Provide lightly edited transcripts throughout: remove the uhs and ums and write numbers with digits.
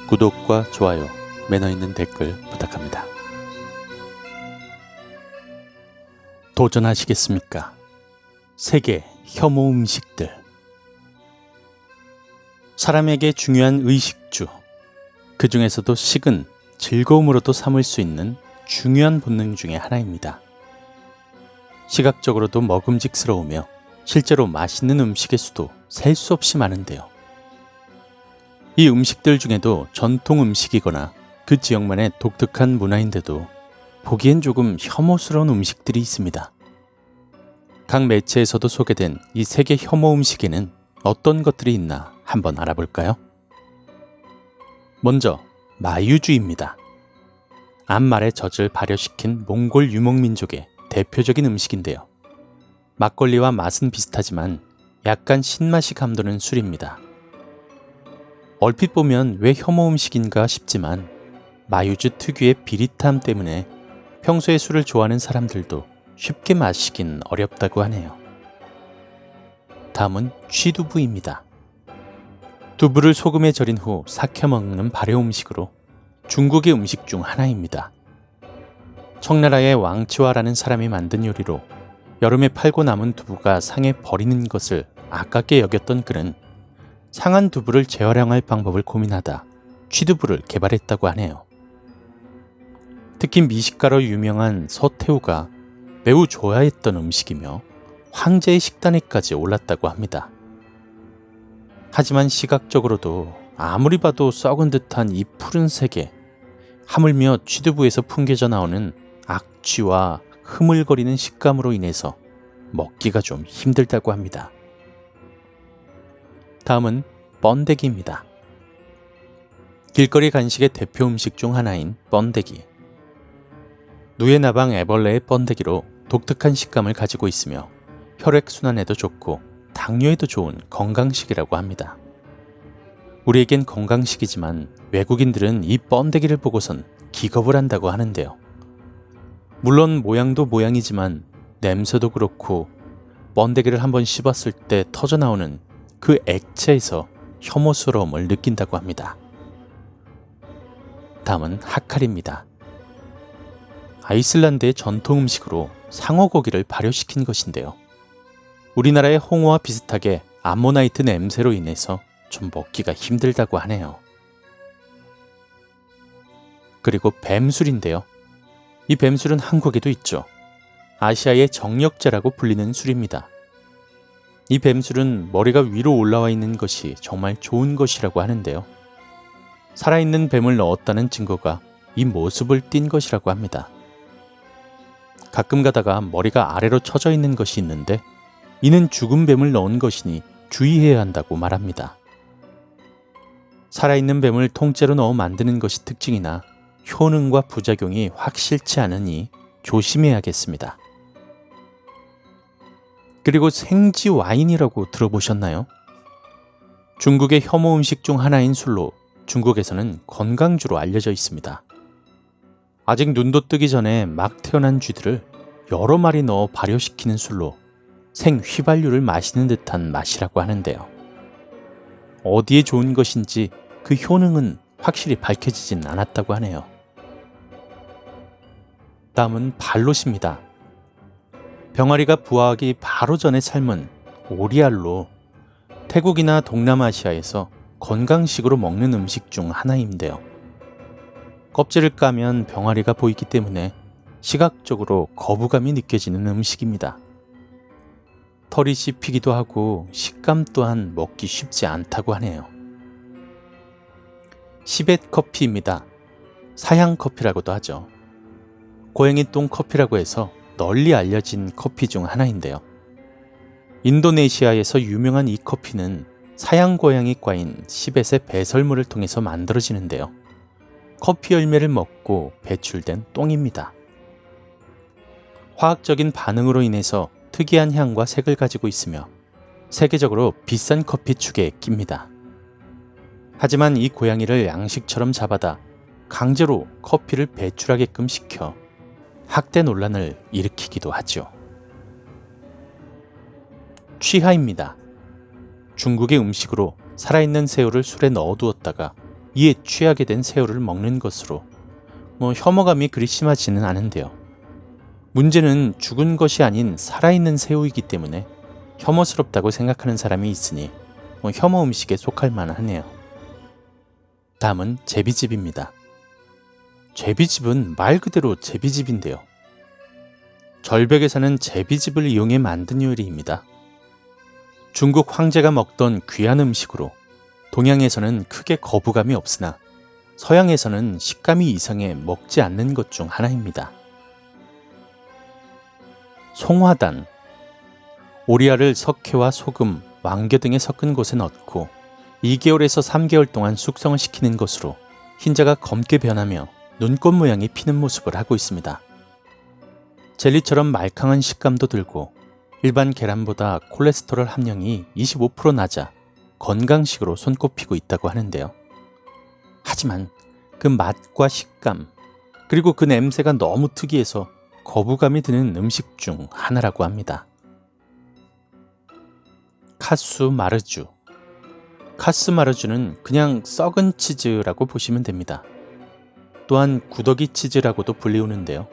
구독과 좋아요, 매너 있는 댓글 부탁합니다. 도전하시겠습니까? 세계 혐오 음식들. 사람에게 중요한 의식주, 그 중에서도 식은 즐거움으로도 삼을 수 있는 중요한 본능 중에 하나입니다. 시각적으로도 먹음직스러우며 실제로 맛있는 음식의 수도 셀 수 없이 많은데요. 이 음식들 중에도 전통 음식이거나 그 지역만의 독특한 문화인데도 보기엔 조금 혐오스러운 음식들이 있습니다. 각 매체에서도 소개된 이 세계 혐오 음식에는 어떤 것들이 있나 한번 알아볼까요? 먼저 마유주입니다. 앞말의 젖을 발효시킨 몽골 유목민족의 대표적인 음식인데요. 막걸리와 맛은 비슷하지만 약간 신맛이 감도는 술입니다. 얼핏 보면 왜 혐오 음식인가 싶지만 마유주 특유의 비릿함 때문에 평소에 술을 좋아하는 사람들도 쉽게 마시긴 어렵다고 하네요. 다음은 취두부입니다. 두부를 소금에 절인 후 삭혀 먹는 발효 음식으로 중국의 음식 중 하나입니다. 청나라의 왕치화라는 사람이 만든 요리로 여름에 팔고 남은 두부가 상해 버리는 것을 아깝게 여겼던 그는 상한 두부를 재활용할 방법을 고민하다 취두부를 개발했다고 하네요. 특히 미식가로 유명한 서태후가 매우 좋아했던 음식이며 황제의 식단에까지 올랐다고 합니다. 하지만 시각적으로도 아무리 봐도 썩은 듯한 이 푸른색에 하물며 취두부에서 풍겨져 나오는 악취와 흐물거리는 식감으로 인해서 먹기가 좀 힘들다고 합니다. 다음은 번데기입니다. 길거리 간식의 대표 음식 중 하나인 번데기. 누에나방 애벌레의 번데기로 독특한 식감을 가지고 있으며 혈액순환에도 좋고 당뇨에도 좋은 건강식이라고 합니다. 우리에겐 건강식이지만 외국인들은 이 번데기를 보고선 기겁을 한다고 하는데요. 물론 모양도 모양이지만 냄새도 그렇고 번데기를 한번 씹었을 때 터져나오는 그 액체에서 혐오스러움을 느낀다고 합니다. 다음은 하칼입니다. 아이슬란드의 전통 음식으로 상어고기를 발효시킨 것인데요. 우리나라의 홍어와 비슷하게 암모나이트 냄새로 인해서 좀 먹기가 힘들다고 하네요. 그리고 뱀술인데요. 이 뱀술은 한국에도 있죠. 아시아의 정력제라고 불리는 술입니다. 이 뱀술은 머리가 위로 올라와 있는 것이 정말 좋은 것이라고 하는데요. 살아있는 뱀을 넣었다는 증거가 이 모습을 띈 것이라고 합니다. 가끔 가다가 머리가 아래로 처져 있는 것이 있는데 이는 죽은 뱀을 넣은 것이니 주의해야 한다고 말합니다. 살아있는 뱀을 통째로 넣어 만드는 것이 특징이나 효능과 부작용이 확실치 않으니 조심해야겠습니다. 그리고 생지 와인이라고 들어보셨나요? 중국의 혐오 음식 중 하나인 술로 중국에서는 건강주로 알려져 있습니다. 아직 눈도 뜨기 전에 막 태어난 쥐들을 여러 마리 넣어 발효시키는 술로 생 휘발유를 마시는 듯한 맛이라고 하는데요. 어디에 좋은 것인지 그 효능은 확실히 밝혀지진 않았다고 하네요. 다음은 발롯입니다. 병아리가 부화하기 바로 전에 삶은 오리알로 태국이나 동남아시아에서 건강식으로 먹는 음식 중 하나인데요. 껍질을 까면 병아리가 보이기 때문에 시각적으로 거부감이 느껴지는 음식입니다. 털이 씹히기도 하고 식감 또한 먹기 쉽지 않다고 하네요. 시벳 커피입니다. 사양 커피라고도 하죠. 고양이 똥 커피라고 해서 널리 알려진 커피 중 하나인데요. 인도네시아에서 유명한 이 커피는 사양 고양이과인 시벳의 배설물을 통해서 만들어지는데요. 커피 열매를 먹고 배출된 똥입니다. 화학적인 반응으로 인해서 특이한 향과 색을 가지고 있으며 세계적으로 비싼 커피 축에 낍니다. 하지만 이 고양이를 양식처럼 잡아다 강제로 커피를 배출하게끔 시켜 학대 논란을 일으키기도 하죠. 취하입니다. 중국의 음식으로 살아있는 새우를 술에 넣어두었다가 이에 취하게 된 새우를 먹는 것으로 혐오감이 그리 심하지는 않은데요. 문제는 죽은 것이 아닌 살아있는 새우이기 때문에 혐오스럽다고 생각하는 사람이 있으니 혐오 음식에 속할 만하네요. 다음은 제비집입니다. 제비집은 말 그대로 제비집인데요. 절벽에 사는 제비집을 이용해 만든 요리입니다. 중국 황제가 먹던 귀한 음식으로 동양에서는 크게 거부감이 없으나 서양에서는 식감이 이상해 먹지 않는 것 중 하나입니다. 송화단. 오리알을 석회와 소금, 왕겨 등에 섞은 곳에 넣고 2개월에서 3개월 동안 숙성을 시키는 것으로 흰자가 검게 변하며 눈꽃 모양이 피는 모습을 하고 있습니다. 젤리처럼 말캉한 식감도 들고 일반 계란보다 콜레스테롤 함량이 25% 낮아 건강식으로 손꼽히고 있다고 하는데요. 하지만 그 맛과 식감, 그리고 그 냄새가 너무 특이해서 거부감이 드는 음식 중 하나라고 합니다. 카스마르주. 카스마르주는 그냥 썩은 치즈라고 보시면 됩니다. 또한 구더기 치즈라고도 불리우는데요.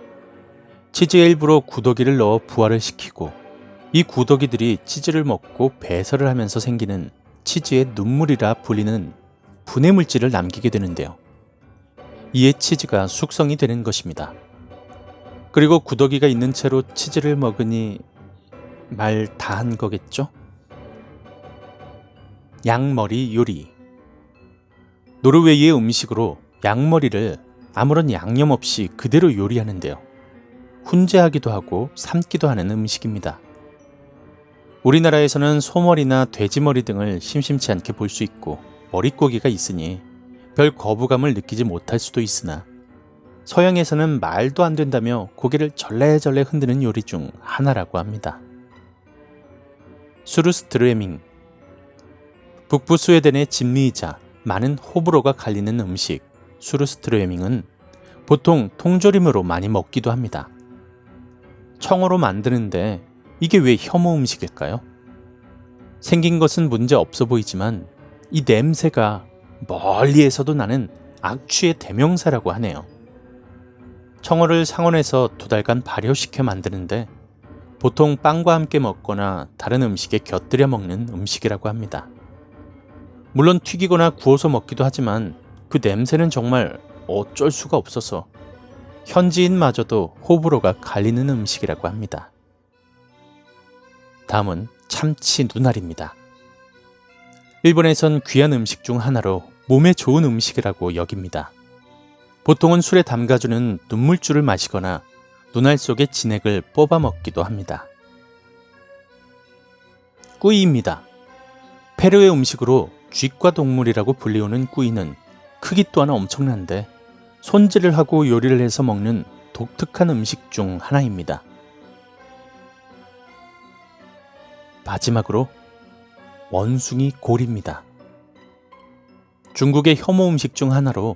치즈에 일부러 구더기를 넣어 부화를 시키고 이 구더기들이 치즈를 먹고 배설을 하면서 생기는 치즈의 눈물이라 불리는 분해 물질을 남기게 되는데요. 이에 치즈가 숙성이 되는 것입니다. 그리고 구더기가 있는 채로 치즈를 먹으니 말 다 한 거겠죠? 양머리 요리. 노르웨이의 음식으로 양머리를 아무런 양념 없이 그대로 요리하는데요. 훈제하기도 하고 삶기도 하는 음식입니다. 우리나라에서는 소머리나 돼지머리 등을 심심치 않게 볼 수 있고 머릿고기가 있으니 별 거부감을 느끼지 못할 수도 있으나 서양에서는 말도 안 된다며 고개를 절레절레 흔드는 요리 중 하나라고 합니다. 수르스트레밍. 북부 스웨덴의 진미이자 많은 호불호가 갈리는 음식 수르스트레밍은 보통 통조림으로 많이 먹기도 합니다. 청어로 만드는데 이게 왜 혐오 음식일까요? 생긴 것은 문제 없어 보이지만 이 냄새가 멀리에서도 나는 악취의 대명사라고 하네요. 청어를 상온에서 2달간 발효시켜 만드는데 보통 빵과 함께 먹거나 다른 음식에 곁들여 먹는 음식이라고 합니다. 물론 튀기거나 구워서 먹기도 하지만 그 냄새는 정말 어쩔 수가 없어서 현지인마저도 호불호가 갈리는 음식이라고 합니다. 다음은 참치 눈알입니다. 일본에선 귀한 음식 중 하나로 몸에 좋은 음식이라고 여깁니다. 보통은 술에 담가주는 눈물주를 마시거나 눈알 속의 진액을 뽑아 먹기도 합니다. 꾸이입니다. 페루의 음식으로 쥐과 동물이라고 불리우는 꾸이는 크기 또한 엄청난데 손질을 하고 요리를 해서 먹는 독특한 음식 중 하나입니다. 마지막으로 원숭이 골입니다. 중국의 혐오 음식 중 하나로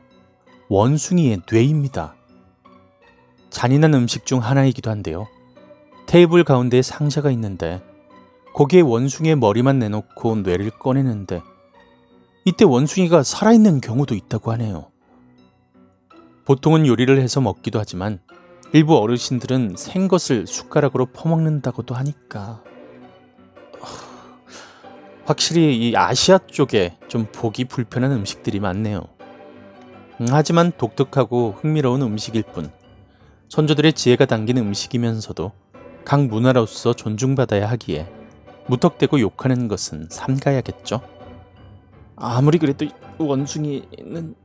원숭이의 뇌입니다. 잔인한 음식 중 하나이기도 한데요. 테이블 가운데에 상자가 있는데 거기에 원숭이의 머리만 내놓고 뇌를 꺼내는데 이때 원숭이가 살아있는 경우도 있다고 하네요. 보통은 요리를 해서 먹기도 하지만 일부 어르신들은 생것을 숟가락으로 퍼먹는다고도 하니까 확실히 이 아시아 쪽에 좀 보기 불편한 음식들이 많네요. 하지만 독특하고 흥미로운 음식일 뿐 선조들의 지혜가 담긴 음식이면서도 각 문화로서 존중받아야 하기에 무턱대고 욕하는 것은 삼가야겠죠. 아무리 그래도 원숭이는